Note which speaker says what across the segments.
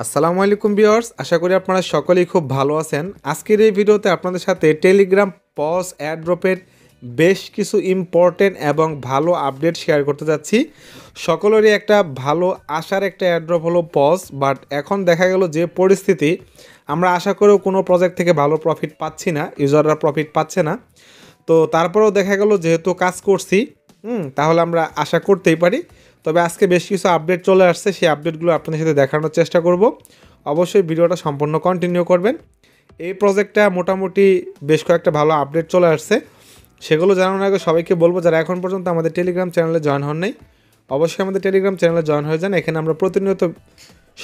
Speaker 1: আসসালামু আলাইকুম ভিউয়ার্স, আশা করি আপনারা সকলেই খুব ভালো আছেন। আজকের এই ভিডিওতে আপনাদের সাথে টেলিগ্রাম পজ অ্যাড্রপের বেশ কিছু ইম্পর্টেন্ট এবং ভালো আপডেট শেয়ার করতে যাচ্ছি। সকলেরই একটা ভালো আশার একটা অ্যাড্রপ হলো পজ, বাট এখন দেখা গেল যে পরিস্থিতি, আমরা আশা করেও কোনো প্রজেক্ট থেকে ভালো প্রফিট পাচ্ছি না, ইউজাররা প্রফিট পাচ্ছে না। তো তারপরেও দেখা গেল যেহেতু কাজ করছি, তাহলে আমরা আশা করতেই পারি। তবে আজকে বেশ কিছু আপডেট চলে আসছে, সেই আপডেটগুলো আপনাদের সাথে দেখানোর চেষ্টা করব। অবশ্যই ভিডিওটা সম্পূর্ণ কন্টিনিউ করবেন। এই প্রজেক্টটা মোটামুটি বেশ কয়েকটা ভালো আপডেট চলে আসছে, সেগুলো জানানোর আগে সবাইকে বলবো যারা এখন পর্যন্ত আমাদের টেলিগ্রাম চ্যানেলে জয়েন হন নাই, অবশ্যই আমাদের টেলিগ্রাম চ্যানেলে জয়েন হয়ে যান। এখানে আমরা প্রতিনিয়ত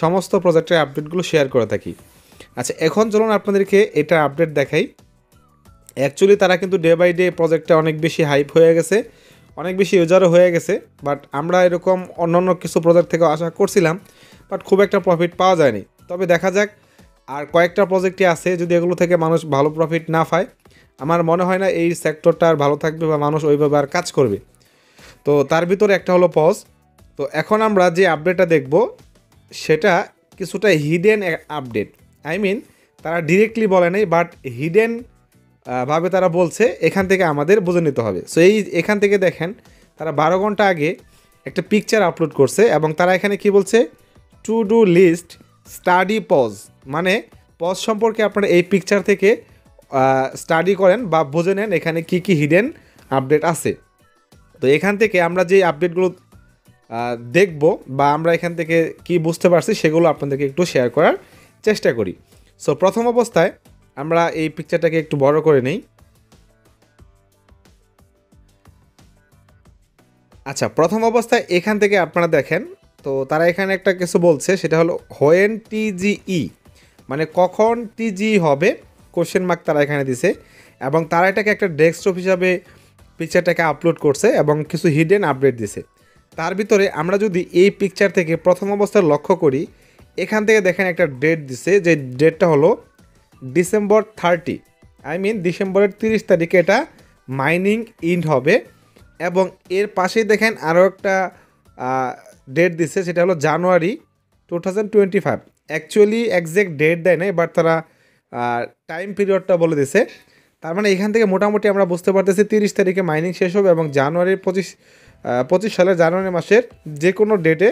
Speaker 1: সমস্ত প্রজেক্টের আপডেটগুলো শেয়ার করে থাকি। আচ্ছা, এখন চলুন আপনাদেরকে এটা আপডেট দেখাই। অ্যাকচুয়ালি তারা কিন্তু ডে বাই ডে প্রজেক্টটা অনেক বেশি হাইপ হয়ে গেছে, অনেক বেশি ইউজারও হয়ে গেছে। বাট আমরা এরকম অন্যান্য কিছু প্রজেক্ট থেকে আশা করছিলাম, বাট খুব একটা প্রফিট পাওয়া যায়নি। তবে দেখা যাক, আর কয়েকটা প্রজেক্টই আছে, যদি এগুলো থেকে মানুষ ভালো প্রফিট না পায়, আমার মনে হয় না এই সেক্টরটা আর ভালো থাকবে বা মানুষ ওইভাবে আর কাজ করবে। তো তার ভিতরে একটা হলো পজ। তো এখন আমরা যে আপডেটটা দেখব সেটা কিছুটা হিডেন আপডেট। আই মিন, তারা ডিরেক্টলি বলে নাই, বাট হিডেন ভাবে তারা বলছে, এখান থেকে আমাদের বুঝে নিতে হবে। সো এখান থেকে দেখেন, তারা 12 ঘন্টা আগে একটা পিকচার আপলোড করছে এবং তারা এখানে কি বলছে, to do list study pause. মানে পজ সম্পর্কে আপনারা এই পিকচার থেকে স্টাডি করেন বা বুঝে নেন এখানে কি কি হিডেন আপডেট আছে। তো এখান থেকে আমরা যে আপডেটগুলো দেখব বা আমরা এখান থেকে কি বুঝতে পারছি সেগুলো আপনাদেরকে একটু শেয়ার করার চেষ্টা করি। সো প্রথম অবস্থায় আমরা এই পিকচারটাকে একটু বড় করে নেই। আচ্ছা, প্রথম অবস্থায় এখান থেকে আপনারা দেখেন, তো তারা এখানে একটা কিছু বলছে, সেটা হলো হোয়েন টিজিই, মানে কখন টিজি হবে, কোশ্চেন মার্ক তারা এখানে দিছে। এবং তারা এটাকে একটা ডেস্কটপ হিসাবে পিকচারটাকে আপলোড করছে এবং কিছু হিডেন আপডেট দিছে। তার ভিতরে আমরা যদি এই পিকচার থেকে প্রথম অবস্থায় লক্ষ্য করি, এখান থেকে দেখেন একটা ডেট দিছে, যে ডেটটা হলো ডিসেম্বর 30, আই মিন ডিসেম্বরের 30 তারিখে এটা মাইনিং ইন্ড হবে। এবং এর পাশেই দেখেন আরও একটা ডেট দিচ্ছে, সেটা হলো জানুয়ারি 2025। অ্যাকচুয়ালি একজ্যাক্ট ডেট দেয় নাই, বাট তারা টাইম পিরিয়ডটা বলে দিছে। তার মানে এখান থেকে মোটামুটি আমরা বুঝতে পারতেছি 30 তারিখে মাইনিং শেষ হবে এবং জানুয়ারির 25 সালের জানুয়ারি মাসের যে কোনো ডেটে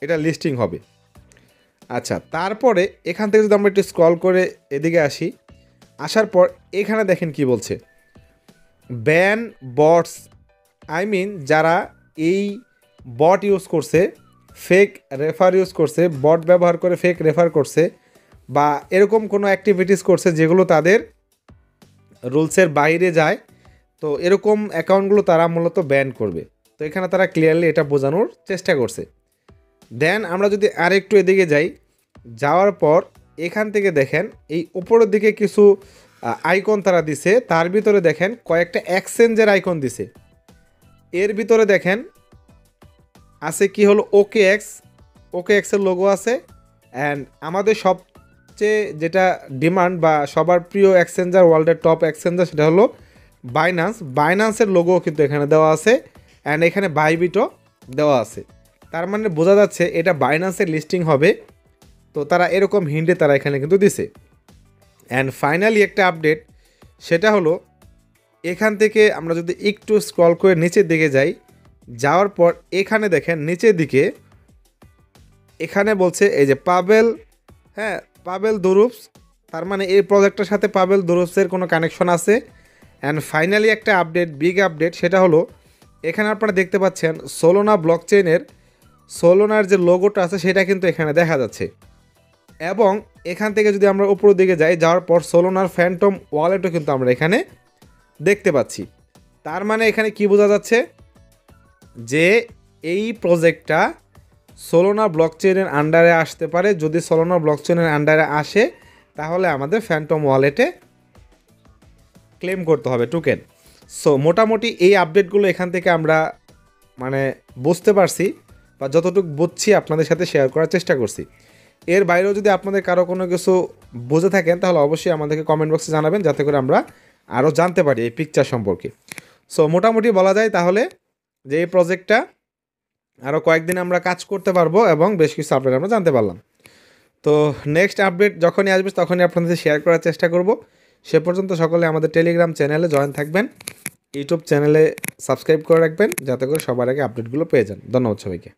Speaker 1: এটা লিস্টিং হবে। আচ্ছা, তারপরে এখান থেকে যদি আমরা একটু স্ক্রল করে এদিকে আসি, আসার পর এখানে দেখেন কি বলছে, ব্যান বটস। আই মিন যারা এই বট ইউজ করছে, ফেক রেফার ইউজ করছে, বট ব্যবহার করে ফেক রেফার করছে বা এরকম কোনো অ্যাক্টিভিটিস করছে যেগুলো তাদের রুলসের বাইরে যায়, তো এরকম অ্যাকাউন্টগুলো তারা মূলত ব্যান করবে। তো এখানে তারা ক্লিয়ারলি এটা বোঝানোর চেষ্টা করছে। দেন আমরা যদি আর একটু এদিকে যাই, যাওয়ার পর এখান থেকে দেখেন এই উপরের দিকে কিছু আইকন তারা দিছে, তার ভিতরে দেখেন কয়েকটা এক্সচেঞ্জের আইকন দিছে। এর ভিতরে দেখেন আছে কি হলো ওকে এক্সের লোগো আছে। অ্যান্ড আমাদের সবচেয়ে যেটা ডিমান্ড বা সবার প্রিয় এক্সচেঞ্জার, ওয়ার্ল্ডের টপ এক্সচেঞ্জার, সেটা হলো বাইন্যান্সের লোগো কিন্তু এখানে দেওয়া আছে। অ্যান্ড এখানে বাইবিটও দেওয়া আছে। তার মানে বোঝা যাচ্ছে এটা বাইন্যান্সের লিস্টিং হবে। তো তারা এরকম হিন্টে তারা এখানে কিন্তু দিছে। অ্যান্ড ফাইনালি একটা আপডেট, সেটা হলো এখান থেকে আমরা যদি একটু স্ক্রল করে নিচের দিকে যাই, যাওয়ার পর এখানে দেখেন নিচের দিকে এখানে বলছে এই যে পাবেল দুরুপস। তার মানে এই প্রজেক্টের সাথে পাবেল দুরুপসের কোনো কানেকশন আছে। অ্যান্ড ফাইনালি একটা আপডেট, বিগ আপডেট, সেটা হলো এখানে আপনারা দেখতে পাচ্ছেন সোলোনা ব্লকচেনের সোলোনার যে লোগোটা আছে সেটা কিন্তু এখানে দেখা যাচ্ছে। এবং এখান থেকে যদি আমরা উপরের দিকে যাই, যাওয়ার পর সোলোনার ফ্যান্টম ওয়ালেটও কিন্তু আমরা এখানে দেখতে পাচ্ছি। তার মানে এখানে কি বোঝা যাচ্ছে, যে এই প্রজেক্টটা সোলোনা ব্লকচেনের আন্ডারে আসতে পারে। যদি সোলোনা ব্লকচেনের আন্ডারে আসে, তাহলে আমাদের ফ্যান্টম ওয়ালেটে ক্লেম করতে হবে টোকেন। সো মোটামুটি এই আপডেটগুলো এখান থেকে আমরা মানে বুঝতে পারছি, বা যতটুকু বুঝছি আপনাদের সাথে শেয়ার করার চেষ্টা করছি। এর বাইরেও যদি আপনাদের কারো কোনো কিছু বুঝে থাকেন, তাহলে অবশ্যই আমাদেরকে কমেন্ট বক্সে জানাবেন, যাতে করে আমরা আরও জানতে পারি এই পিকচার সম্পর্কে। সো মোটামুটি বলা যায় তাহলে যে এই প্রজেক্টটা আরও কয়েকদিন আমরা কাজ করতে পারবো এবং বেশ কিছু আপডেট আমরা জানতে পারলাম। তো নেক্সট আপডেট যখনই আসবে তখনই আপনাদের শেয়ার করার চেষ্টা করব। সে পর্যন্ত সকলে আমাদের টেলিগ্রাম চ্যানেলে জয়েন থাকবেন, ইউটিউব চ্যানেলে সাবস্ক্রাইব করে রাখবেন যাতে করে সবার আগে আপডেটগুলো পেয়ে যান। ধন্যবাদ সবাইকে।